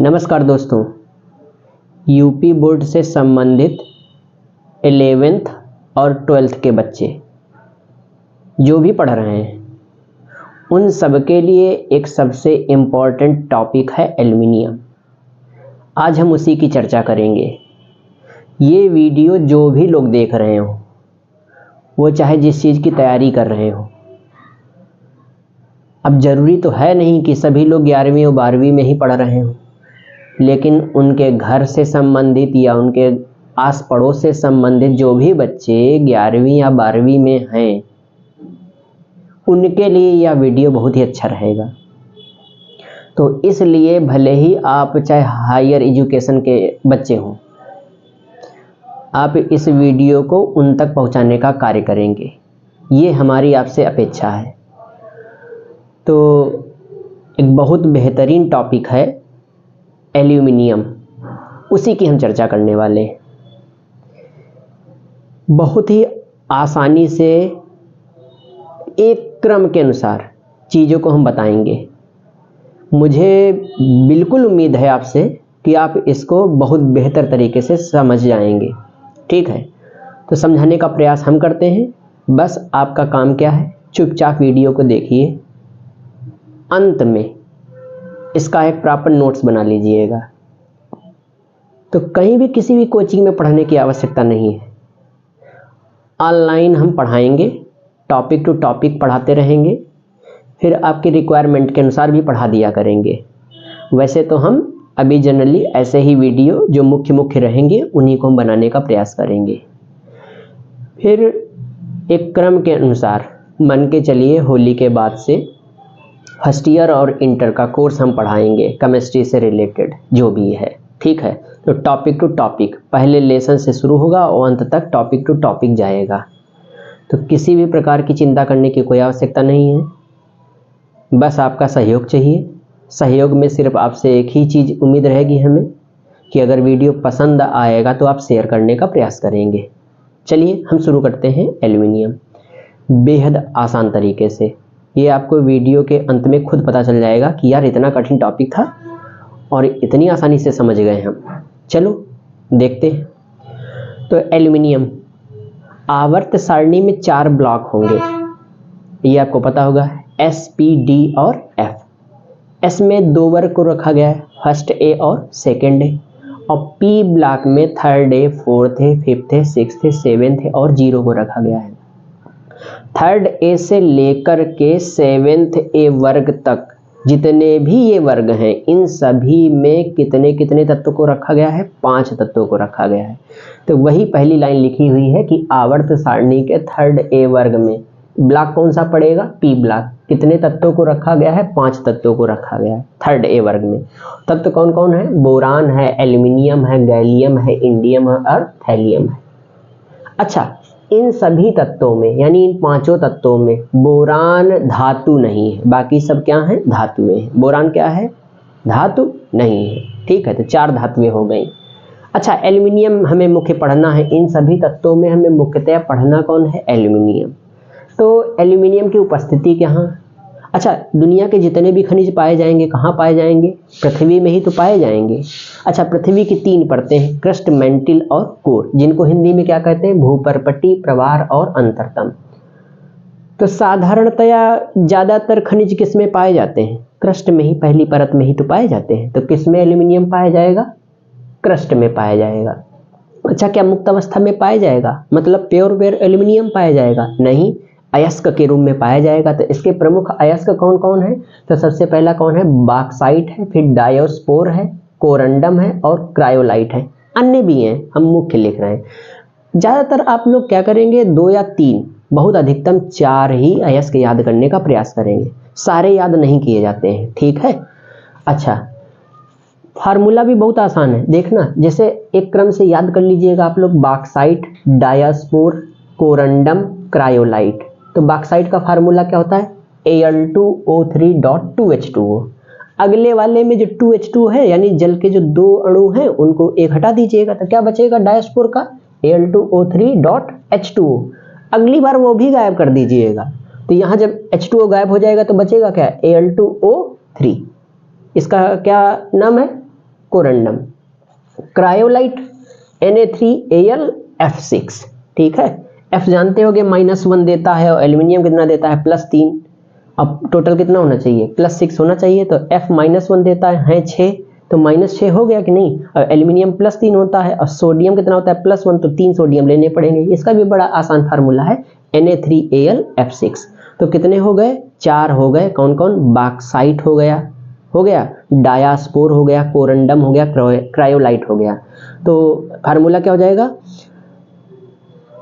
नमस्कार दोस्तों, UP board से संबंधित 11th और 12th के बच्चे जो भी पढ़ रहे हैं उन सब के लिए एक सबसे इम्पॉर्टेंट टॉपिक है एल्युमिनियम। आज हम उसी की चर्चा करेंगे। ये वीडियो जो भी लोग देख रहे हो, वो चाहे जिस चीज़ की तैयारी कर रहे हो, अब ज़रूरी तो है नहीं कि सभी लोग 11वीं और 12वीं में ही पढ़ रहे हो, लेकिन उनके घर से संबंधित या उनके आस पड़ोस से संबंधित जो भी बच्चे 11वीं या 12वीं में हैं, उनके लिए यह वीडियो बहुत ही अच्छा रहेगा। तो इसलिए भले ही आप चाहे हायर एजुकेशन के बच्चे हों, आप इस वीडियो को उन तक पहुंचाने का कार्य करेंगे, ये हमारी आपसे अपेक्षा है। तो एक बहुत बेहतरीन टॉपिक है एल्युमिनियम, उसी की हम चर्चा करने वाले हैं। बहुत ही आसानी से एक क्रम के अनुसार चीज़ों को हम बताएंगे। मुझे बिल्कुल उम्मीद है आपसे कि आप इसको बहुत बेहतर तरीके से समझ जाएंगे। ठीक है, तो समझाने का प्रयास हम करते हैं। बस आपका काम क्या है, चुपचाप वीडियो को देखिए, अंत में इसका एक प्रॉपर नोट्स बना लीजिएगा। तो कहीं भी किसी भी कोचिंग में पढ़ने की आवश्यकता नहीं है। ऑनलाइन हम पढ़ाएंगे, टॉपिक टू टॉपिक पढ़ाते रहेंगे, फिर आपकी रिक्वायरमेंट के अनुसार भी पढ़ा दिया करेंगे। वैसे तो हम अभी जनरली ऐसे ही वीडियो जो मुख्य रहेंगे उन्हीं को हम बनाने का प्रयास करेंगे। फिर एक क्रम के अनुसार मान के चलिए, होली के बाद से फर्स्ट ईयर और इंटर का कोर्स हम पढ़ाएंगे, केमिस्ट्री से रिलेटेड जो भी है। ठीक है, तो टॉपिक टू टॉपिक पहले लेसन से शुरू होगा और अंत तक टॉपिक टू टॉपिक जाएगा। तो किसी भी प्रकार की चिंता करने की कोई आवश्यकता नहीं है, बस आपका सहयोग चाहिए। सहयोग में सिर्फ आपसे एक ही चीज़ उम्मीद रहेगी हमें कि अगर वीडियो पसंद आएगा तो आप शेयर करने का प्रयास करेंगे। चलिए हम शुरू करते हैं एल्युमिनियम, बेहद आसान तरीके से। ये आपको वीडियो के अंत में खुद पता चल जाएगा कि यार इतना कठिन टॉपिक था और इतनी आसानी से समझ गए हम। चलो देखते हैं। तो एल्युमिनियम आवर्त सारणी में 4 ब्लॉक होंगे, ये आपको पता होगा, S, P, D और F। S में 2 वर्ग को रखा गया है, फर्स्ट A और सेकेंड A, और P ब्लॉक में third A, fourth A, fifth A, sixth A, seventh A और 0 को रखा गया है। थर्ड ए से लेकर के 7th ए वर्ग तक जितने भी ये वर्ग हैं, इन सभी में कितने कितने तत्वों को रखा गया है? 5 तत्वों को रखा गया है। तो वही पहली लाइन लिखी हुई है कि आवर्त सारणी के थर्ड ए वर्ग में ब्लॉक कौन सा पड़ेगा? P block. कितने तत्वों को रखा गया है? 5 तत्वों को रखा गया है थर्ड ए वर्ग में। तत्व कौन कौन है? बोरान है, एल्युमिनियम है, गैलियम है, इंडियम है और थैलियम है। अच्छा, इन सभी तत्वों में यानी इन 5 तत्वों में बोरान धातु नहीं है, बाकी सब क्या हैं? धातुएं हैं। बोरान क्या है? धातु नहीं है। ठीक है, तो 4 धातुएं हो गई। अच्छा, एल्युमिनियम हमें मुख्य पढ़ना है। इन सभी तत्वों में हमें मुख्यतः पढ़ना कौन है? एल्युमिनियम। तो एल्युमिनियम की उपस्थिति कहाँ? अच्छा, दुनिया के जितने भी खनिज पाए जाएंगे कहाँ पाए जाएंगे? पृथ्वी में ही तो पाए जाएंगे। अच्छा, पृथ्वी की 3 परतें हैं, क्रस्ट, मैंटिल और कोर, जिनको हिंदी में क्या कहते हैं? भूपर्पटी, प्रवार और अंतरतम। तो साधारणतया ज़्यादातर खनिज किस में पाए जाते हैं? क्रस्ट में ही, पहली परत में ही तो पाए जाते हैं। तो किस में एल्युमिनियम पाया जाएगा? क्रस्ट में पाया जाएगा। अच्छा, क्या मुक्त अवस्था में पाया जाएगा? मतलब प्योर एल्युमिनियम पाया जाएगा? नहीं, अयस्क के रूप में पाया जाएगा। तो इसके प्रमुख अयस्क कौन कौन है? तो सबसे पहला कौन है? बॉक्साइट है, फिर डायोस्पोर है, कोरंडम है और क्रायोलाइट है। अन्य भी हैं, हम मुख्य लिख रहे हैं। ज़्यादातर आप लोग क्या करेंगे? 2 या 3, बहुत अधिकतम 4 ही अयस्क याद करने का प्रयास करेंगे। सारे याद नहीं किए जाते हैं। ठीक है। अच्छा, फार्मूला भी बहुत आसान है, देखना। जैसे एक क्रम से याद कर लीजिएगा आप लोग, बॉक्साइट, डायोस्पोर, कोरंडम, क्रायोलाइट। तो बॉक्साइट का फार्मूला क्या होता है? Al2O3.2H2O। अगले वाले में जो 2H2 है, यानी जल के जो 2 अणु हैं उनको एक हटा दीजिएगा, तो क्या बचेगा? डायोस्पोर का Al2O3.H2O। अगली बार वो भी गायब कर दीजिएगा, तो यहाँ जब H2O गायब हो जाएगा तो बचेगा क्या? Al2O3। इसका क्या नाम है? कोरंडम। क्रायोलाइट Na3Al(F6), ठीक है। F जानते होगे -1 देता है और एल्यूमिनियम कितना देता है +3। अब टोटल कितना होना चाहिए +6 होना चाहिए, तो F -1 देता है 6, तो -6 हो गया कि नहीं। और एल्यूमिनियम +3 होता है और सोडियम कितना होता है +1, तो 3 सोडियम लेने पड़ेंगे। इसका भी बड़ा आसान फार्मूला है Na3Al(F6). तो कितने हो गए 4 हो गए। कौन कौन, बॉक्साइट हो गया, डायास्पोर हो गया, कोरंडम हो गया, क्रायोलाइट हो गया। तो फार्मूला क्या हो जाएगा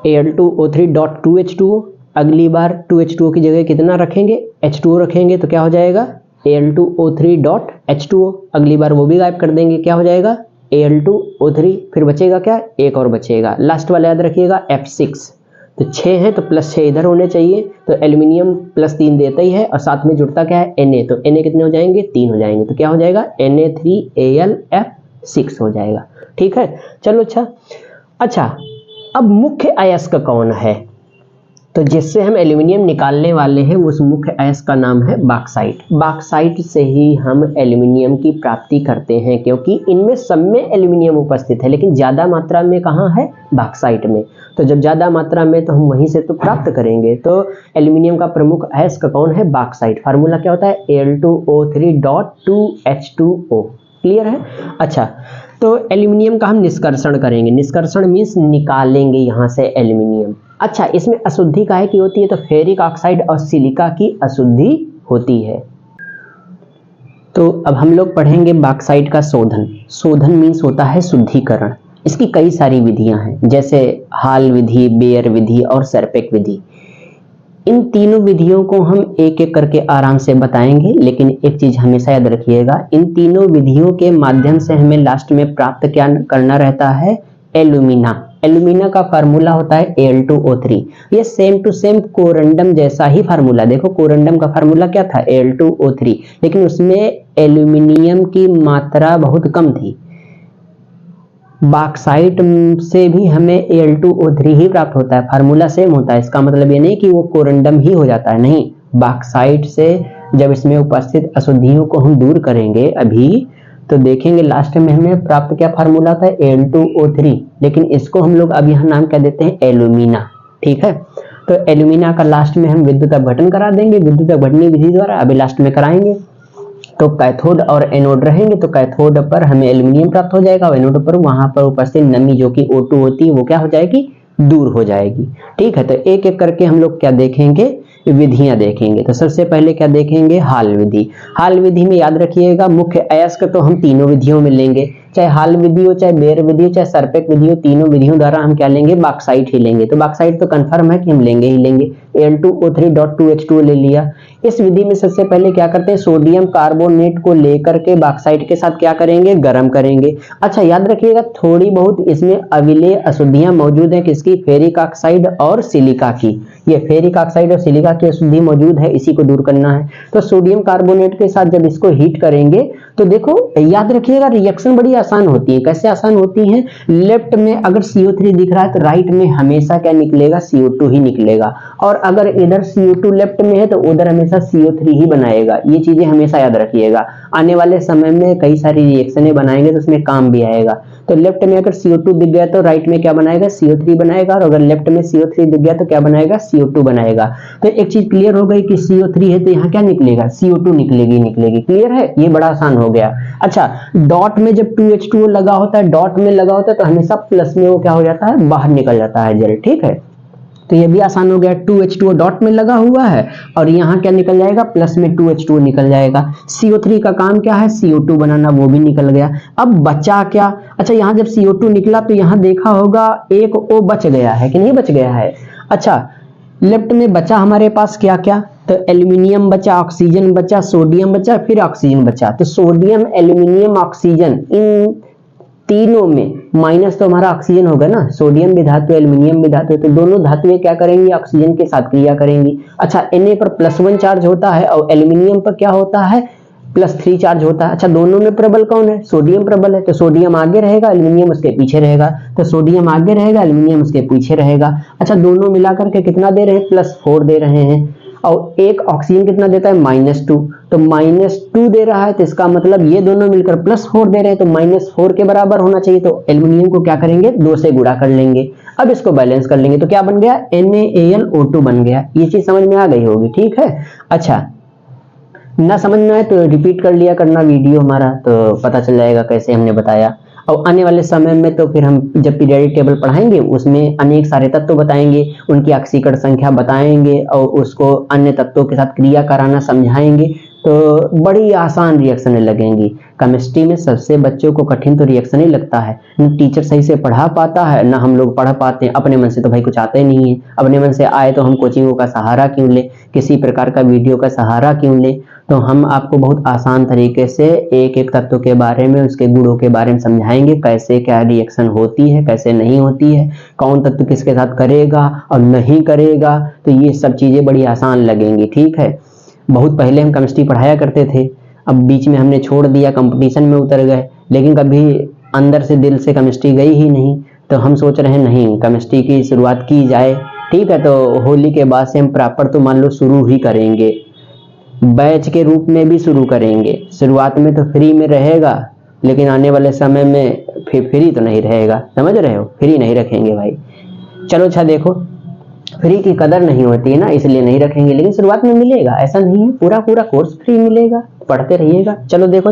Al2O3.2H2O। अगली बार 2H2O की जगह कितना रखेंगे H2O रखेंगे, तो क्या हो जाएगा Al2O3.H2O। अगली बार वो भी गायब कर देंगे, क्या हो जाएगा Al2O3। फिर बचेगा क्या, एक और बचेगा, लास्ट वाला याद रखिएगा F6। तो 6 है तो +6 इधर होने चाहिए, तो एल्यूमिनियम +3 देता ही है और साथ में जुड़ता क्या है Na, तो Na कितने हो जाएंगे 3 हो जाएंगे, तो क्या हो जाएगा Na3Al(F6) हो जाएगा, ठीक है। चलो अच्छा अब मुख्य अयस्क कौन है, तो जिससे हम एल्यूमिनियम निकालने वाले हैं उस मुख्य अयस्क का नाम है बॉक्साइट। बॉक्साइट से ही हम एल्यूमिनियम की प्राप्ति करते हैं, क्योंकि इनमें सब में एल्यूमिनियम उपस्थित है, लेकिन ज़्यादा मात्रा में कहाँ है बॉक्साइट में। तो जब ज़्यादा मात्रा में तो हम वहीं से तो प्राप्त करेंगे। तो एल्यूमिनियम का प्रमुख अयस्क कौन है, बॉक्साइट। फार्मूला क्या होता है Al2O3.2H2O। क्लियर है। अच्छा तो एल्यूमिनियम का हम निष्कर्षण करेंगे, निष्कर्षण मीन्स निकालेंगे यहाँ से एल्यूमिनियम। अच्छा इसमें अशुद्धि काहे की होती है, तो फेरिक ऑक्साइड और सिलिका की अशुद्धि होती है। तो अब हम लोग पढ़ेंगे बॉक्साइट का शोधन। शोधन मीन्स होता है शुद्धिकरण। इसकी कई सारी विधियां हैं, जैसे हाल विधि, बेयर विधि और सरपेक विधि। इन तीनों विधियों को हम एक एक करके आराम से बताएंगे, लेकिन एक चीज हमेशा याद रखिएगा, इन तीनों विधियों के माध्यम से हमें लास्ट में प्राप्त क्या करना रहता है, एल्यूमिना। एल्यूमिना का फार्मूला होता है Al2O3। ये सेम टू सेम कोरंडम जैसा ही फार्मूला। देखो कोरंडम का फार्मूला क्या था Al2O3, लेकिन उसमें एल्यूमिनियम की मात्रा बहुत कम थी। बॉक्साइट से भी हमें Al2O3 ही प्राप्त होता है, फार्मूला सेम होता है। इसका मतलब ये नहीं कि वो कोरंडम ही हो जाता है, नहीं। बॉक्साइट से जब इसमें उपस्थित अशुद्धियों को हम दूर करेंगे अभी, तो देखेंगे लास्ट में हमें प्राप्त क्या फार्मूला था Al2O3, लेकिन इसको हम लोग अब यहाँ नाम क्या देते हैं एल्यूमिना, ठीक है। तो एल्यूमिना का लास्ट में हम विद्युत अपघटन करा देंगे, विद्युत अपघटनी विधि द्वारा अभी लास्ट में कराएंगे। तो कैथोड और एनोड रहेंगे, तो कैथोड पर हमें एल्यूमिनियम प्राप्त हो जाएगा और एनोड पर वहां पर उपस्थित नमी जो कि O2 होती है वो क्या हो जाएगी, दूर हो जाएगी, ठीक है। तो एक एक करके हम लोग क्या देखेंगे, विधियां देखेंगे। तो सबसे पहले क्या देखेंगे, हाल विधि। हाल विधि में याद रखिएगा मुख्य अयस्क तो हम तीनों विधियों में लेंगे, चाहे हाल विधि हो, चाहे बेयर विधि हो, चाहे सरपेक विधि हो, तीनों विधियों द्वारा हम क्या लेंगे, बॉक्साइट ही लेंगे। तो बॉक्साइट तो कंफर्म है कि हम लेंगे ही लेंगे। Al2O3.2H2O ले लिया। इस विधि में सबसे पहले क्या करते हैं, सोडियम कार्बोनेट को लेकर के बॉक्साइट के साथ क्या करेंगे, गर्म करेंगे। अच्छा याद रखिएगा थोड़ी बहुत इसमें अविलेय अशुद्धियां मौजूद है, किसकी, फेरिक ऑक्साइड और सिलिका की। ये फेरिक ऑक्साइड और सिलिका की अशुद्धि मौजूद है, इसी को दूर करना है। तो सोडियम कार्बोनेट के साथ जब इसको हीट करेंगे तो देखो याद रखिएगा रिएक्शन बड़ी आसान होती है। कैसे आसान होती है, लेफ्ट में अगर CO3 दिख रहा है तो राइट में हमेशा क्या निकलेगा, CO2 ही निकलेगा, और अगर इधर CO2 लेफ्ट में है तो उधर हमेशा CO3 ही बनाएगा। ये चीजें हमेशा याद रखिएगा, आने वाले समय में कई सारी रिएक्शनें बनाएंगे तो उसमें काम भी आएगा। तो लेफ्ट में अगर CO2 दिख गया तो राइट में क्या बनाएगा, CO3 बनाएगा, और अगर लेफ्ट में CO3 दिख गया तो क्या बनाएगा, CO2 बनाएगा। तो एक चीज क्लियर हो गई कि CO3 है तो यहाँ क्या निकलेगा, CO2 निकलेगी। क्लियर है, ये बड़ा आसान हो गया। अच्छा डॉट में जब 2H2O लगा होता है, डॉट में लगा होता है तो हमेशा प्लस में वो क्या हो जाता है, बाहर निकल जाता है जल, ठीक है। तो ये भी आसान हो गया, 2H2O डॉट में लगा हुआ है और यहाँ क्या निकल जाएगा, प्लस में 2H2O निकल जाएगा। CO3 का काम क्या है, CO2 बनाना, वो भी निकल गया। अब बचा क्या, अच्छा यहाँ जब CO2 निकला तो यहाँ देखा होगा एक O बच गया है कि नहीं बच गया है। अच्छा लेफ्ट में बचा हमारे पास क्या क्या, तो एल्यूमिनियम बचा, ऑक्सीजन बचा, सोडियम बचा, फिर ऑक्सीजन बचा। तो सोडियम, एल्यूमिनियम, ऑक्सीजन, इन तीनों में माइनस तो हमारा ऑक्सीजन होगा ना, सोडियम भी धातु, एल्यूमिनियम भी धातु, तो दोनों धातुएं क्या करेंगी, ऑक्सीजन के साथ क्रिया करेंगी। अच्छा Na पर +1 चार्ज होता है और एल्यूमिनियम पर क्या होता है, +3 चार्ज होता है। अच्छा दोनों में प्रबल कौन है, सोडियम प्रबल है, तो सोडियम आगे रहेगा, एल्यूमिनियम उसके पीछे रहेगा। तो सोडियम आगे रहेगा, एल्यूमिनियम उसके पीछे रहेगा। अच्छा दोनों मिलाकर के कितना दे रहे हैं, +4 दे रहे हैं। और एक ऑक्सीजन कितना देता है -2, तो -2 दे रहा है, तो इसका मतलब ये दोनों मिलकर +4 दे रहे हैं, तो -4 के बराबर होना चाहिए। तो एल्युमिनियम को क्या करेंगे, 2 से गुणा कर लेंगे। अब इसको बैलेंस कर लेंगे तो क्या बन गया, NaAlO2 बन गया। ये चीज समझ में आ गई होगी, ठीक है। अच्छा, ना समझ में आए तो रिपीट कर लिया करना वीडियो हमारा, तो पता चल जाएगा कैसे हमने बताया। और आने वाले समय में तो फिर हम जब पीरियोडिक टेबल पढ़ाएंगे उसमें अनेक सारे तत्व बताएंगे, उनकी ऑक्सीकरण संख्या बताएंगे और उसको अन्य तत्वों के साथ क्रिया कराना समझाएंगे, तो बड़ी आसान रिएक्शनें लगेंगी। केमिस्ट्री में सबसे बच्चों को कठिन तो रिएक्शन ही लगता है, न टीचर सही से पढ़ा पाता है न हम लोग पढ़ पाते हैं। अपने मन से तो भाई कुछ आता ही नहीं है, अपने मन से आए तो हम कोचिंगों का सहारा क्यों ले, किसी प्रकार का वीडियो का सहारा क्यों ले। तो हम आपको बहुत आसान तरीके से एक एक तत्व के बारे में, उसके गुणों के बारे में समझाएंगे, कैसे क्या रिएक्शन होती है, कैसे नहीं होती है, कौन तत्व किसके साथ करेगा और नहीं करेगा। तो ये सब चीजें बड़ी आसान लगेंगी, ठीक है। बहुत पहले हम केमिस्ट्री पढ़ाया करते थे, अब बीच में हमने छोड़ दिया, कंपटीशन में उतर गए, लेकिन कभी अंदर से दिल से केमिस्ट्री गई ही नहीं। तो हम सोच रहे हैं नहीं, केमिस्ट्री की शुरुआत की जाए, ठीक है। तो होली के बाद से हम प्रॉपर तो मान लो शुरू ही करेंगे, बैच के रूप में भी शुरू करेंगे। शुरुआत में तो फ्री में रहेगा, लेकिन आने वाले समय में फिर फ्री तो नहीं रहेगा, समझ रहे हो, फ्री नहीं रखेंगे भाई। चलो अच्छा, देखो फ्री की कदर नहीं होती है ना, इसलिए नहीं रखेंगे, लेकिन शुरुआत में मिलेगा, ऐसा नहीं है, पूरा पूरा कोर्स फ्री मिलेगा, पढ़ते रहिएगा। चलो देखो,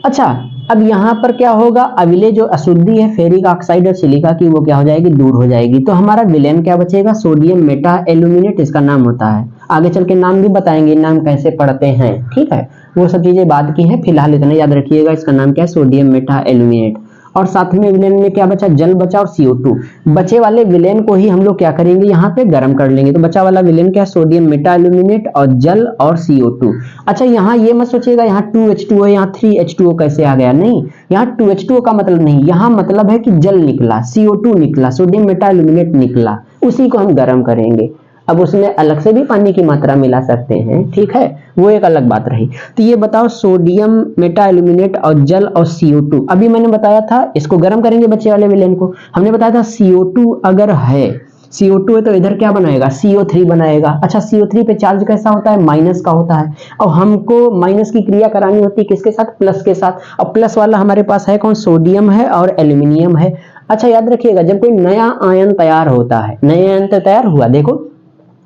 अच्छा अब यहाँ पर क्या होगा, अविलेय जो अशुद्धि है फेरिक ऑक्साइड और सिलिका की, वो क्या हो जाएगी, दूर हो जाएगी। तो हमारा विलेन क्या बचेगा, सोडियम मेटा एल्यूमिनेट इसका नाम होता है। आगे चल के नाम भी बताएंगे, नाम कैसे पढ़ते हैं, ठीक है, वो सब चीजें बाद की हैं। फिलहाल इतना याद रखिएगा, इसका नाम क्या है, सोडियम मेटा एल्यूमिनेट। और साथ में विलेन में क्या बचा, जल बचा और CO2। बचे वाले विलेन को ही हम लोग क्या करेंगे, यहाँ पे गर्म कर लेंगे। तो बचा वाला विलेन क्या है, सोडियम मेटा एल्यूमिनेट और जल और CO2। अच्छा, यहाँ ये मत सोचिएगा यहाँ 2H2O है, यहाँ 3H2O कैसे आ गया, नहीं, यहाँ 2H2O का मतलब नहीं, यहाँ मतलब है कि जल निकला, CO2 निकला, सोडियम मेटा एल्यूमिनेट निकला, उसी को हम गर्म करेंगे। अब उसमें अलग से भी पानी की मात्रा मिला सकते हैं, ठीक है, वो एक अलग बात रही। तो ये बताओ, सोडियम मेटा एल्यूमिनेट और जल और CO2, अभी मैंने बताया था इसको गर्म करेंगे बच्चे वाले विलेन को। हमने बताया था CO2 अगर है, CO2 है तो इधर क्या बनाएगा, CO3 बनाएगा। अच्छा, CO3 पे चार्ज कैसा होता है, माइनस का होता है, और हमको माइनस की क्रिया करानी होती है किसके साथ, प्लस के साथ। और प्लस वाला हमारे पास है कौन, सोडियम है और एल्यूमिनियम है। अच्छा, याद रखिएगा, जब कोई नया आयन तैयार होता है, नया आयन तैयार हुआ, देखो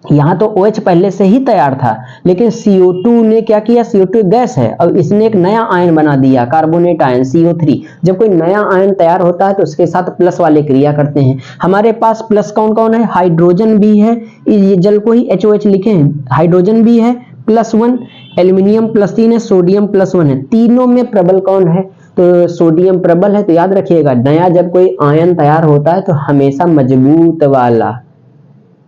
यहाँ तो OH पहले से ही तैयार था, लेकिन CO2 ने क्या किया, CO2 गैस है और इसने एक नया आयन बना दिया, कार्बोनेट आयन CO3। जब कोई नया आयन तैयार होता है तो उसके साथ प्लस वाले क्रिया करते हैं। हमारे पास प्लस कौन कौन है, हाइड्रोजन भी है, ये जल को ही HOH लिखे हैं, हाइड्रोजन भी है +1, एल्यूमिनियम +3 है, सोडियम +1 है। तीनों में प्रबल कौन है, तो सोडियम प्रबल है। तो याद रखिएगा, नया जब कोई आयन तैयार होता है तो हमेशा मजबूत वाला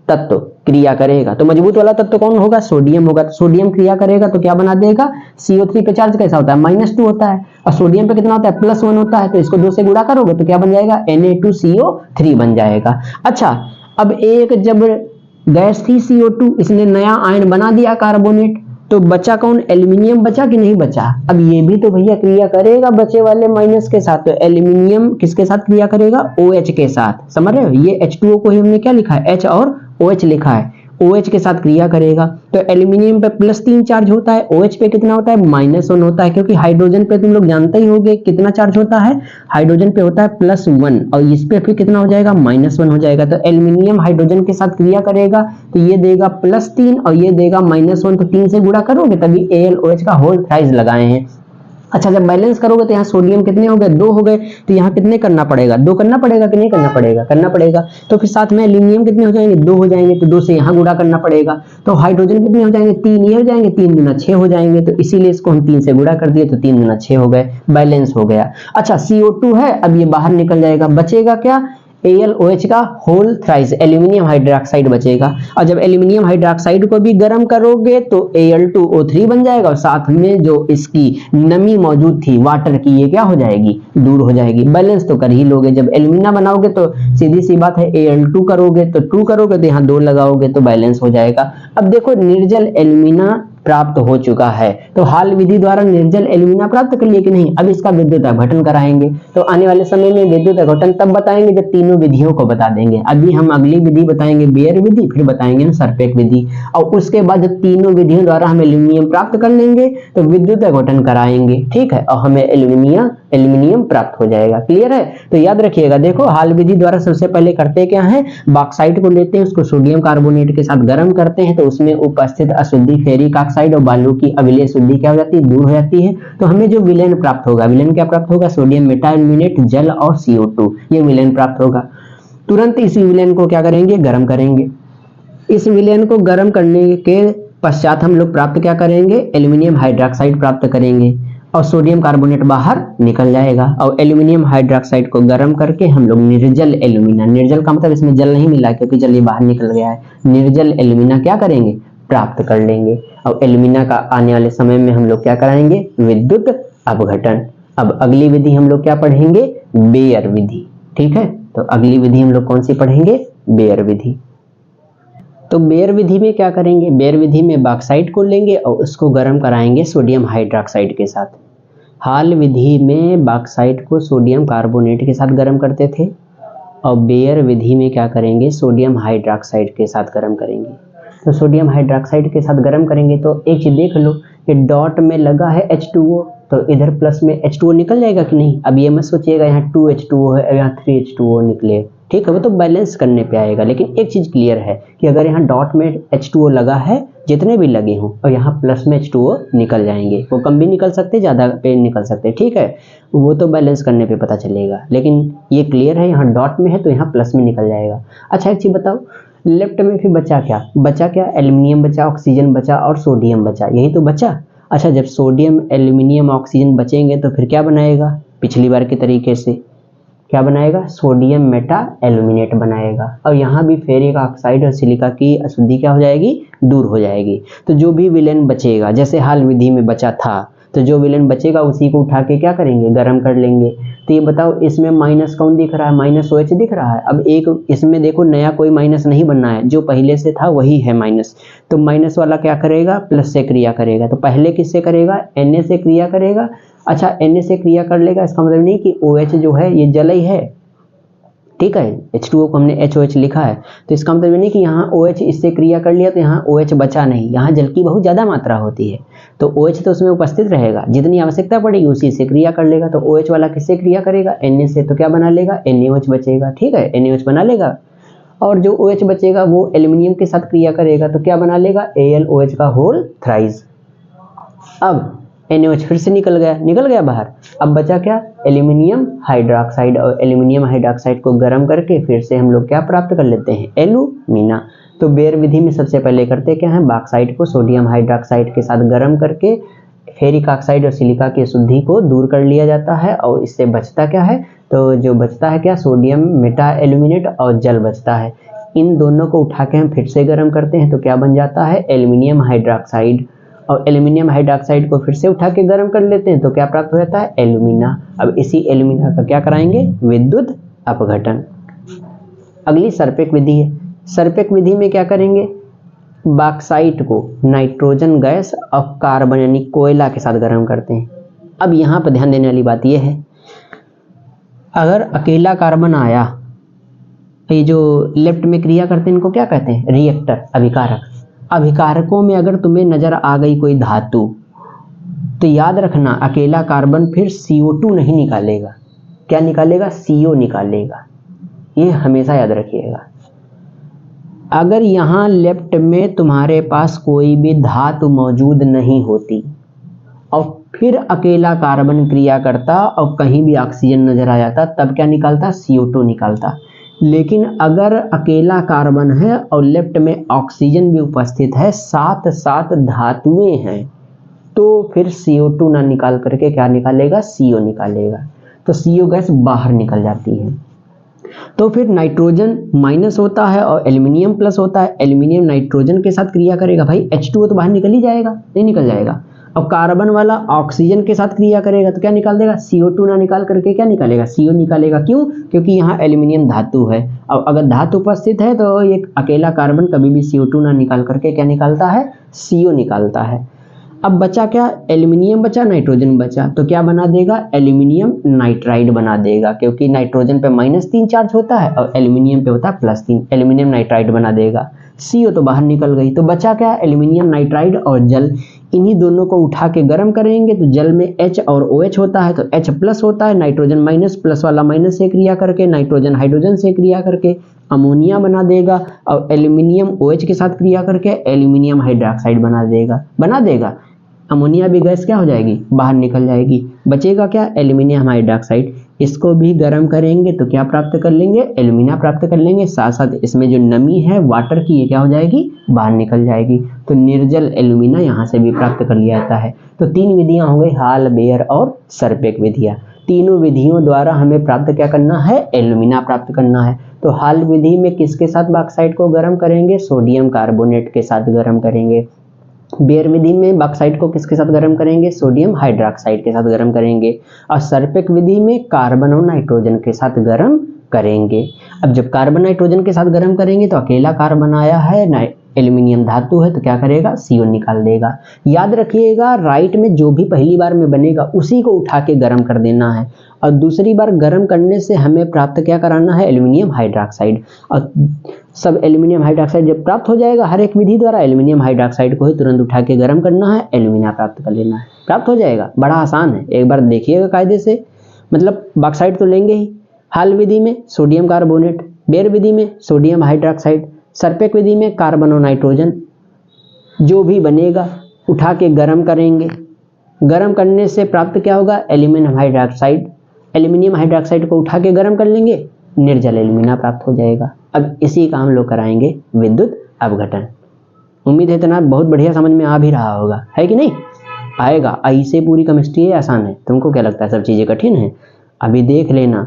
तत्व क्रिया करेगा। तो मजबूत वाला तत्व कौन होगा, सोडियम होगा। तो सोडियम क्रिया करेगा तो क्या बना देगा, CO3 पे चार्ज कैसा होता है, -2 होता है, और सोडियम पे कितना होता है, +1 होता है। तो इसको 2 से गुणा करोगे तो क्या बन जाएगा, Na2CO3 बन जाएगा। अच्छा, अब एक जब गैस थी CO2, इसने नया आयन बना दिया कार्बोनेट, तो बचा कौन, एल्यूमिनियम बचा कि नहीं बचा। अब ये भी तो भैया क्रिया करेगा बचे वाले माइनस के साथ। तो एल्यूमिनियम किसके साथ क्रिया करेगा, OH के साथ, समझ रहे हो। ये H2O को ही हमने क्या लिखा है, H और OH लिखा है, OH के साथ क्रिया करेगा। तो एल्यूमिनियम पे +3 चार्ज होता है, OH पे कितना होता है, -1 होता है, क्योंकि हाइड्रोजन पे तुम लोग जानते ही होंगे कितना चार्ज होता है, हाइड्रोजन पे होता है +1 और इस पे फिर कितना हो जाएगा, -1 हो जाएगा। तो एल्यूमिनियम हाइड्रोजन के साथ क्रिया करेगा तो ये देगा +3 और ये देगा -1, तो 3 से गुणा करोगे तभी AlOH का होल थ्राइस लगाए हैं। अच्छा, जब बैलेंस करोगे तो यहाँ सोडियम कितने हो गए, 2 हो गए, तो यहाँ कितने करना पड़ेगा, 2 करना पड़ेगा कि नहीं करना पड़ेगा, करना पड़ेगा। तो फिर साथ में एल्यूमिनियम कितने हो जाएंगे, 2 हो जाएंगे, तो 2 से यहाँ गुणा करना पड़ेगा। तो हाइड्रोजन कितने हो जाएंगे, 3 ये हो जाएंगे, 3 गुना 6 हो जाएंगे। तो इसीलिए इसको हम 3 से गुणा कर दिए, तो 3 गुना 6 हो गए, बैलेंस हो गया। अच्छा, CO2 है, अब ये बाहर निकल जाएगा, बचेगा क्या, AlOH का होल थ्राइस, एल्यूमिनियम हाइड्रोक्साइड बचेगा। और जब एल्यूमिनियम हाइड्रोक्साइड को भी गर्म करोगे तो Al2O3 बन जाएगा, और साथ में जो इसकी नमी मौजूद थी वाटर की, ये क्या हो जाएगी, दूर हो जाएगी। बैलेंस तो कर ही लोगे, जब एल्यूमिना बनाओगे तो सीधी सी बात है, Al2 करोगे तो 2 करोगे तो यहाँ 2 लगाओगे तो बैलेंस हो जाएगा। अब देखो, निर्जल एल्यूमिना प्राप्त हो चुका है। तो हाल विधि द्वारा निर्जल एल्यूमिना प्राप्त कर लिए कि नहीं। अब इसका विद्युत अपघटन कराएंगे। तो आने वाले समय में विद्युत अपघटन तब बताएंगे जब तीनों विधियों को बता देंगे। अभी हम अगली विधि बताएंगे बेयर विधि, फिर बताएंगे सरपेक विधि, और उसके बाद जब तीनों विधियों द्वारा हम एल्यूमिनियम प्राप्त कर लेंगे तो विद्युत अपघटन कराएंगे, ठीक है, और हमें एल्यूमिनियम प्राप्त हो जाएगा। क्लियर है। तो याद रखिएगा, देखो हाल विधि द्वारा सबसे पहले करते क्या है, बॉक्साइट को लेते हैं, उसको सोडियम कार्बोनेट के साथ गर्म करते हैं, तो उसमें उपस्थित अशुद्धि फेरिक ऑक्साइड और बालू की अविलेय शुद्धि क्या हो जाती है, दूर हो जाती है। तो हमें जो विलयन प्राप्त होगा, विलयन क्या प्राप्त होगा, सोडियम मेटाएल्यूमिनेट, जल और CO2, ये विलयन प्राप्त होगा। तुरंत इस विलयन को क्या करेंगे, गर्म करेंगे। इस विलयन को गर्म करने के पश्चात हम लोग प्राप्त क्या करेंगे, एल्यूमिनियम हाइड्रोक्साइड प्राप्त करेंगे और सोडियम कार्बोनेट बाहर निकल जाएगा। और एल्यूमिनियम हाइड्रोक्साइड को गर्म करके हम लोग निर्जल एल्यूमिना, निर्जल का मतलब इसमें जल नहीं मिला क्योंकि जल ये बाहर निकल गया है, निर्जल एल्यूमिना क्या करेंगे, प्राप्त कर लेंगे। और एल्यूमिना का आने वाले समय में हम लोग क्या कराएंगे, विद्युत अपघटन। अब अगली विधि हम लोग क्या पढ़ेंगे, बेयर विधि, ठीक है। तो अगली विधि हम लोग कौन सी पढ़ेंगे, बेयर विधि। तो बेयर विधि में क्या करेंगे, बेयर विधि में बॉक्साइट को लेंगे और उसको गर्म कराएंगे सोडियम हाइड्रोक्साइड के साथ। हाल विधि में बॉक्साइट को सोडियम कार्बोनेट के साथ गर्म करते थे और बेयर विधि में क्या करेंगे, सोडियम हाइड्रोक्साइड के साथ गर्म करेंगे। तो सोडियम हाइड्रोक्साइड के साथ गर्म करेंगे तो एक चीज देख लो कि डॉट में लगा है H2O, तो इधर प्लस में H2O निकल जाएगा कि नहीं। अब ये मत सोचिएगा यहाँ 2H2O है यहाँ 3H2O निकले, ठीक है, वो तो बैलेंस करने पे आएगा। लेकिन एक चीज क्लियर है कि अगर यहाँ डॉट में H2O लगा है, जितने भी लगे हों, और यहाँ प्लस में H2O निकल जाएंगे। वो कम भी निकल सकते, ज्यादा पे निकल सकते, ठीक है, वो तो बैलेंस करने पे पता चलेगा। लेकिन ये क्लियर है यहाँ डॉट में है तो यहाँ प्लस में निकल जाएगा। अच्छा एक चीज बताओ, लेफ्ट में फिर बचा क्या, एल्यूमिनियम बचा, ऑक्सीजन बचा और सोडियम बचा, यही तो बचा। अच्छा जब सोडियम एल्यूमिनियम ऑक्सीजन बचेंगे तो फिर क्या बनाएगा, पिछली बार के तरीके से क्या बनाएगा, सोडियम मेटा एल्यूमिनेट बनाएगा। और यहाँ भी फेरिक ऑक्साइड और सिलिका की अशुद्धि क्या हो जाएगी, दूर हो जाएगी। तो जो भी विलयन बचेगा, जैसे हाल विधि में बचा था, तो जो विलयन बचेगा उसी को उठा के क्या करेंगे, गर्म कर लेंगे। तो ये बताओ इसमें माइनस कौन दिख रहा है, -OH दिख रहा है। अब एक इसमें देखो नया कोई माइनस नहीं बनना है, जो पहले से था वही है माइनस। तो माइनस वाला क्या करेगा, प्लस से क्रिया करेगा। तो पहले किससे करेगा, Na से क्रिया करेगा। अच्छा Na से क्रिया कर लेगा, इसका मतलब नहीं कि OH जो है ये जल ही है, ठीक है, H2O को हमने HOH लिखा है, तो इसका मतलब नहीं कि यहाँ OH इससे क्रिया कर लिया तो यहाँ OH बचा नहीं, यहाँ जल की बहुत ज़्यादा मात्रा होती है तो OH तो उसमें उपस्थित रहेगा, जितनी आवश्यकता पड़ेगी उसी से क्रिया कर लेगा। तो OH वाला किससे क्रिया करेगा, Na से, तो क्या बना लेगा, NaOH बचेगा, ठीक है, NaOH बना लेगा। और जो OH बचेगा वो एल्यूमिनियम के साथ क्रिया करेगा तो क्या बना लेगा, AlOH का होल थ्राइस। अब NaOH फिर से निकल गया बाहर। अब बचा क्या, एल्यूमिनियम हाइड्रोक्साइड, और एल्यूमिनियम हाइड्रोक्साइड को गर्म करके फिर से हम लोग क्या प्राप्त कर लेते हैं, एल्यूमिना। तो बेयर विधि में सबसे पहले करते क्या है, बॉक्साइट को सोडियम हाइड्रोक्साइड के साथ गर्म करके फेरिक ऑक्साइड और सिलिका की अशुद्धि को दूर कर लिया जाता है। और इससे बचता क्या है, तो जो बचता है क्या, सोडियम मेटा एल्यूमिनेट और जल बचता है। इन दोनों को उठा के हम फिर से गर्म करते हैं तो क्या बन जाता है, एल्यूमिनियम हाइड्रोक्साइड। और एल्यूमिनियम हाइड्रोक्साइड को फिर से उठा के गर्म कर लेते हैं तो क्या प्राप्त हो जाता है, एल्यूमिना। अब इसी एल्यूमिना का क्या कराएंगे, विद्युत अपघटन। अगली सरपेक विधि है। सरपेक विधि में क्या करेंगे, बॉक्साइट को नाइट्रोजन गैस और कार्बन यानी कोयला के साथ गर्म करते हैं। अब यहाँ पर ध्यान देने वाली बात यह है, अगर अकेला कार्बन आया, ये जो लेफ्ट में क्रिया करते हैं इनको क्या कहते हैं, रिएक्टर, अभिकारक। अभिकारकों में अगर तुम्हें नजर आ गई कोई धातु तो याद रखना अकेला कार्बन फिर CO2 नहीं निकालेगा, क्या निकालेगा, CO निकालेगा। ये हमेशा याद रखिएगा। अगर यहाँ लेफ्ट में तुम्हारे पास कोई भी धातु मौजूद नहीं होती और फिर अकेला कार्बन क्रिया करता और कहीं भी ऑक्सीजन नजर आ जाता, तब क्या निकालता, CO2 निकालता। लेकिन अगर अकेला कार्बन है और लेफ्ट में ऑक्सीजन भी उपस्थित है, साथ साथ धातुएं हैं, तो फिर CO2 ना निकाल करके क्या निकालेगा, CO निकालेगा। तो CO गैस बाहर निकल जाती है। तो फिर नाइट्रोजन माइनस होता है और एल्यूमिनियम प्लस होता है। एल्यूमिनियम नाइट्रोजन के साथ क्रिया करेगा, भाई H2O तो बाहर निकल ही जाएगा, नहीं निकल जाएगा। अब कार्बन वाला ऑक्सीजन के साथ क्रिया करेगा तो क्या निकाल देगा, CO2 ना निकाल करके क्या निकालेगा, CO निकालेगा। क्यों, क्योंकि यहाँ एल्यूमिनियम धातु है। अब अगर धातु उपस्थित है तो एक अकेला कार्बन कभी भी CO2 ना निकाल करके क्या निकालता है, CO निकालता है। अब बचा क्या, एल्यूमिनियम बचा, नाइट्रोजन बचा, तो क्या बना देगा, एल्यूमिनियम नाइट्राइड बना देगा, क्योंकि नाइट्रोजन पे -3 चार्ज होता है और एल्यूमिनियम पे होता है +3, एल्यूमिनियम नाइट्राइड बना देगा। CO तो बाहर निकल गई, तो बचा क्या, एल्यूमिनियम नाइट्राइड और जल। इन्हीं दोनों को उठा के गर्म करेंगे तो जल में H और OH होता है, तो H+ होता है, नाइट्रोजन माइनस, प्लस वाला माइनस से क्रिया करके नाइट्रोजन हाइड्रोजन से क्रिया करके अमोनिया बना देगा, और एल्यूमिनियम OH के साथ क्रिया करके एल्यूमिनियम हाइड्रोक्साइड बना देगा। अमोनिया भी गैस क्या हो जाएगी, बाहर निकल जाएगी। बचेगा क्या, एल्यूमिनियम हाइड्रोक्साइड। इसको भी गर्म करेंगे तो क्या प्राप्त कर लेंगे, एल्यूमिना प्राप्त कर लेंगे। साथ साथ इसमें जो नमी है वाटर की, ये क्या हो जाएगी, बाहर निकल जाएगी। तो निर्जल एल्यूमिना यहाँ से भी प्राप्त कर लिया जाता है। तो 3 विधियाँ हो गई, हाल, बेयर और सरपेक विधियाँ। तीनों विधियों द्वारा हमें प्राप्त क्या करना है, एल्यूमिना प्राप्त करना है। तो हाल विधि में किसके साथ बॉक्साइट को गर्म करेंगे, सोडियम कार्बोनेट के साथ गर्म करेंगे। बेयर विधि में बॉक्साइट को किसके साथ गर्म करेंगे, सोडियम हाइड्रोक्साइड के साथ गर्म करेंगे। और सरपेक विधि में कार्बन और नाइट्रोजन के साथ गर्म करेंगे। अब जब कार्बन नाइट्रोजन के साथ गर्म करेंगे तो अकेला कार्बन आया है, एल्यूमिनियम धातु है, तो क्या करेगा, CO निकाल देगा। याद रखिएगा, राइट में जो भी पहली बार में बनेगा उसी को उठा के गर्म कर देना है, और दूसरी बार गर्म करने से हमें प्राप्त क्या कराना है, एल्यूमिनियम हाइड्रोक्साइड। और सब एल्यूमिनियम हाइड्रोक्साइड जब प्राप्त हो जाएगा हर एक विधि द्वारा, एल्यूमिनियम हाइड्रोक्साइड को ही तुरंत उठा के गर्म करना है, एल्यूमिना प्राप्त कर लेना है, प्राप्त हो जाएगा। बड़ा आसान है, एक बार देखिएगा कायदे से। मतलब बॉक्साइट तो लेंगे ही, हाल विधि में सोडियम कार्बोनेट, बेयर विधि में सोडियम हाइड्रोक्साइड, सरपेक विधि में कार्बन और नाइट्रोजन। जो भी बनेगा उठा के गर्म करेंगे, गर्म करने से प्राप्त क्या होगा, एल्यूमिनियम हाइड्रोक्साइड। एल्यूमिनियम हाइड्रोक्साइड को उठा के गर्म कर लेंगे, निर्जल एल्यूमिना प्राप्त हो जाएगा। अब इसी का हम लोग कराएंगे विद्युत अपघटन। उम्मीद है इतना बहुत बढ़िया समझ में आ भी रहा होगा, है कि नहीं, आएगा। ऐसे पूरी केमिस्ट्री आसान है, तुमको क्या लगता है सब चीज़ें कठिन है। अभी देख लेना,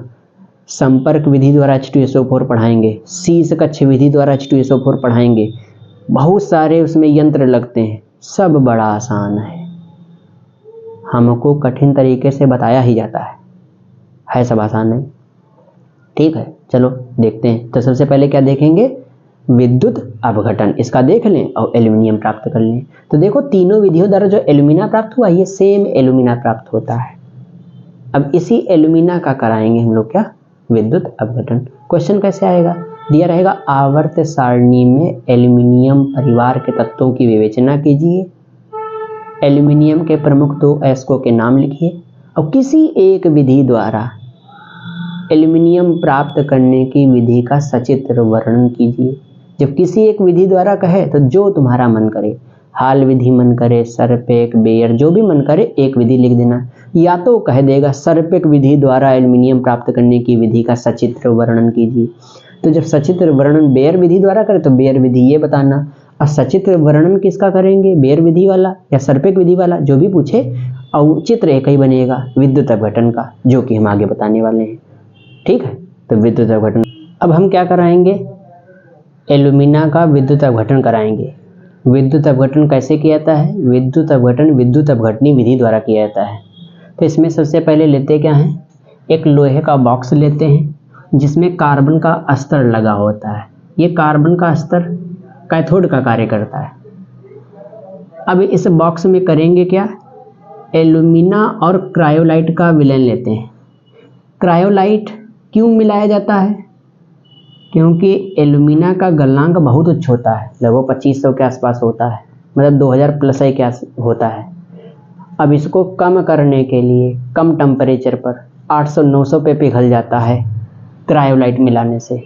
संपर्क विधि द्वारा H2SO4 पढ़ाएंगे, शीश कक्ष विधि द्वारा H2SO4 पढ़ाएंगे। बहुत सारे उसमें यंत्र लगते हैं, सब बड़ा आसान है, हमको कठिन तरीके से बताया ही जाता है सब आसान है। ठीक है, चलो देखते हैं। तो सबसे पहले क्या देखेंगे, विद्युत अपघटन, इसका देख लें और एल्यूमिनियम प्राप्त कर लें। तो देखो तीनों विधियों द्वारा जो एल्यूमिना प्राप्त हुआ, ये सेम एल्यूमिना प्राप्त होता है। अब इसी एल्यूमिना का कराएंगे हम लोग क्या, विद्युत अपघटन। क्वेश्चन कैसे आएगा, दिया रहेगा आवर्त सारणी में एल्यूमिनियम परिवार के तत्वों की विवेचना कीजिए, एल्यूमिनियम के प्रमुख 2 अयस्कों के नाम लिखिए और किसी एक विधि द्वारा एल्यूमिनियम प्राप्त करने की विधि का सचित्र वर्णन कीजिए। जब किसी एक विधि द्वारा कहे तो जो तुम्हारा मन करे, हाल विधि मन करे, सरपेक, बेयर, जो भी मन करे एक विधि लिख देना। या तो कह देगा सरपेक विधि द्वारा एल्यूमिनियम प्राप्त करने की विधि का सचित्र वर्णन कीजिए। तो जब सचित्र वर्णन बेयर विधि द्वारा करे तो बेयर विधि ये बताना, और सचित्र वर्णन किसका करेंगे, बेयर विधि वाला या सरपेक विधि वाला, जो भी पूछे, और चित्र एक ही बनेगा विद्युत अपघटन का, जो कि हम आगे बताने वाले हैं। ठीक है, तो विद्युत अपघटन। अब हम क्या कराएंगे, एल्यूमिना का विद्युत अपघटन कराएंगे। विद्युत अपघटन कैसे किया जाता है, विद्युत अपघटन विद्युत अपघटनी विधि द्वारा किया जाता है। तो इसमें सबसे पहले लेते क्या हैं, एक लोहे का बॉक्स लेते हैं जिसमें कार्बन का अस्तर लगा होता है। ये कार्बन का अस्तर कैथोड का कार्य करता है। अब इस बॉक्स में करेंगे क्या, एल्यूमिना और क्रायोलाइट का विलयन लेते हैं। क्रायोलाइट क्यों मिलाया जाता है, क्योंकि एल्यूमिना का गलनांक बहुत उच्च होता है, लगभग 2500 के आसपास होता है, मतलब 2000 प्लस के आस होता है। अब इसको कम करने के लिए कम टेम्परेचर पर 800-900 पे पिघल जाता है क्रायोलाइट मिलाने से।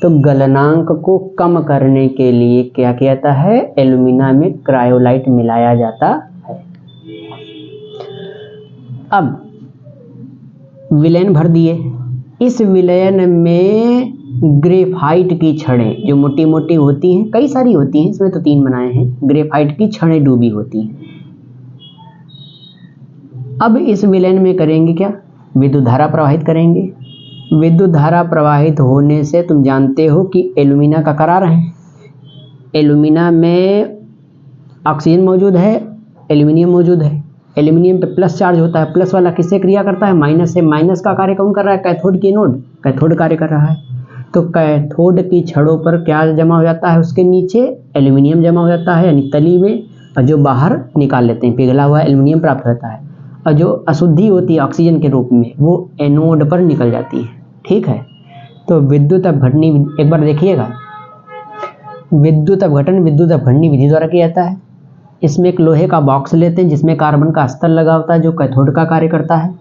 तो गलनांक को कम करने के लिए क्या किया जाता है, एल्यूमिना में क्रायोलाइट मिलाया जाता है। अब विलयन भर दिए, इस विलयन में ग्रेफाइट की छड़ें जो मोटी मोटी होती हैं, कई सारी होती हैं, इसमें तो 3 बनाए हैं, ग्रेफाइट की छड़ें डूबी होती हैं। अब इस विलयन में करेंगे क्या, विद्युत धारा प्रवाहित करेंगे। विद्युत धारा प्रवाहित होने से तुम जानते हो कि एल्यूमिना का करार है, एल्यूमिना में ऑक्सीजन मौजूद है, एल्यूमिनियम मौजूद है। एल्यूमिनियम पे प्लस चार्ज होता है, प्लस वाला किससे क्रिया करता है, माइनस से। माइनस का कार्य कौन कर रहा है, कैथोड की एनोड, कैथोड कार्य कर रहा है। तो कैथोड की छड़ों पर क्या जमा हो जाता है, उसके नीचे एल्यूमिनियम जमा हो जाता है, यानी तली में। और जो बाहर निकाल लेते हैं, पिघला हुआ एल्युमिनियम प्राप्त होता है, और जो अशुद्धि होती है ऑक्सीजन के रूप में वो एनोड पर निकल जाती है। ठीक है, तो विद्युत अपघटनी एक बार देखिएगा, विद्युत अपघटन विद्युत अपघटनी विधि द्वारा किया जाता है। इसमें एक लोहे का बॉक्स लेते हैं जिसमें कार्बन का अस्तर लगा होता है जो कैथोड का कार्य करता है।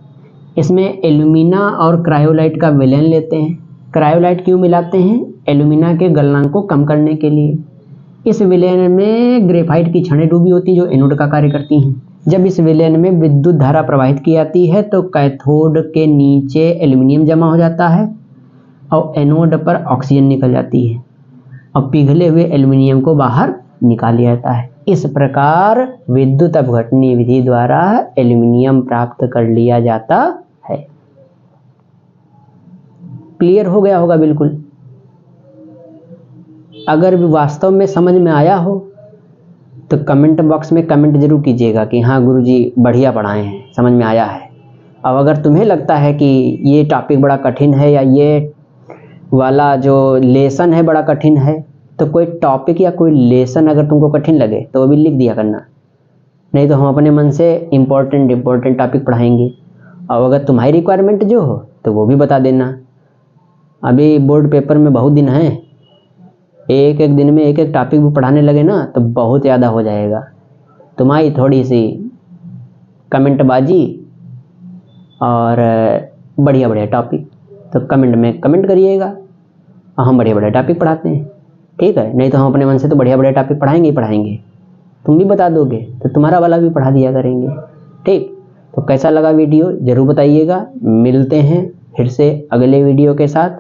इसमें एल्यूमिना और क्रायोलाइट का विलयन लेते हैं। क्रायोलाइट क्यों मिलाते हैं? एल्यूमिना के गलनांक को कम करने के लिए। इस विलयन में ग्रेफाइट की छड़ें डूबी होती हैं जो एनोड का कार्य करती हैं। जब इस विलयन में विद्युत धारा प्रवाहित की जाती है तो कैथोड के नीचे एल्यूमिनियम जमा हो जाता है और एनोड पर ऑक्सीजन निकल जाती है और पिघले हुए एल्यूमिनियम को बाहर निकाल लिया जाता है। इस प्रकार विद्युत अपघटनी विधि द्वारा एल्यूमिनियम प्राप्त कर लिया जाता है। क्लियर हो गया होगा बिल्कुल। अगर वास्तव में समझ में आया हो तो कमेंट बॉक्स में कमेंट जरूर कीजिएगा कि हाँ गुरुजी बढ़िया पढ़ाए हैं, समझ में आया है। अब अगर तुम्हें लगता है कि ये टॉपिक बड़ा कठिन है या ये वाला जो लेसन है बड़ा कठिन है, तो कोई टॉपिक या कोई लेसन अगर तुमको कठिन लगे तो वो भी लिख दिया करना, नहीं तो हम अपने मन से इम्पोर्टेंट टॉपिक पढ़ाएंगे। और अगर तुम्हारी रिक्वायरमेंट जो हो तो वो भी बता देना। अभी बोर्ड पेपर में बहुत दिन हैं, एक एक दिन में एक एक टॉपिक भी पढ़ाने लगे ना तो बहुत ज़्यादा हो जाएगा। तुम्हारी थोड़ी सी कमेंटबाजी और बढ़िया बढ़िया टॉपिक तो कमेंट में कमेंट करिएगा और हम बढ़िया बढ़िया टॉपिक पढ़ाते हैं। ठीक है, नहीं तो हम अपने मन से तो बढ़िया बढ़िया टॉपिक पढ़ाएंगे ही पढ़ाएंगे। तुम भी बता दोगे तो तुम्हारा वाला भी पढ़ा दिया करेंगे। ठीक, तो कैसा लगा वीडियो ज़रूर बताइएगा। मिलते हैं फिर से अगले वीडियो के साथ।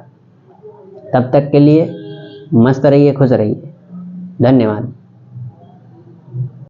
तब तक के लिए मस्त रहिए, खुश रहिए। धन्यवाद।